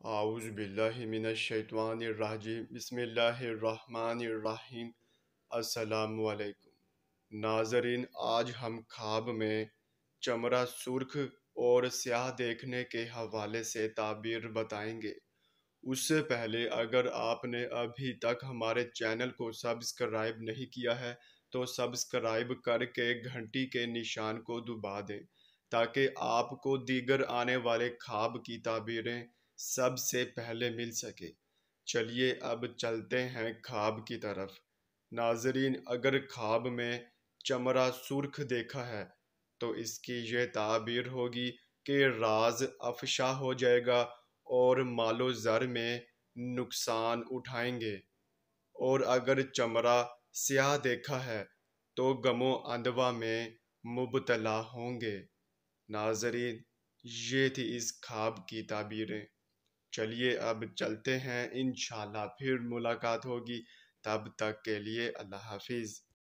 اعوذ باللہ من الشیطان الرجیم بسم اللہ الرحمن الرحیم۔ السلام علیکم ناظرین، آج ہم خواب میں چمڑا سرخ اور سیاہ دیکھنے کے حوالے سے تعبیر بتائیں گے۔ اس سے پہلے اگر آپ نے ابھی تک ہمارے چینل کو سبسکرائب نہیں کیا ہے تو سبسکرائب کر کے گھنٹی کے نشان کو دبا دیں تاکہ آپ کو دیگر آنے والے خواب کی تعبیریں سب سے پہلے مل سکے۔ چلیے اب چلتے ہیں خواب کی طرف۔ ناظرین، اگر خواب میں چمڑا سرخ دیکھا ہے تو اس کی یہ تعبیر ہوگی کہ راز افشا ہو جائے گا اور مال و زر میں نقصان اٹھائیں گے۔ اور اگر چمڑا سیاہ دیکھا ہے تو غم و اندوہ میں مبتلا ہوں گے۔ ناظرین، یہ تھی اس خواب کی تعبیریں۔ چلیے اب چلتے ہیں، انشاءاللہ پھر ملاقات ہوگی، تب تک کے لیے اللہ حافظ۔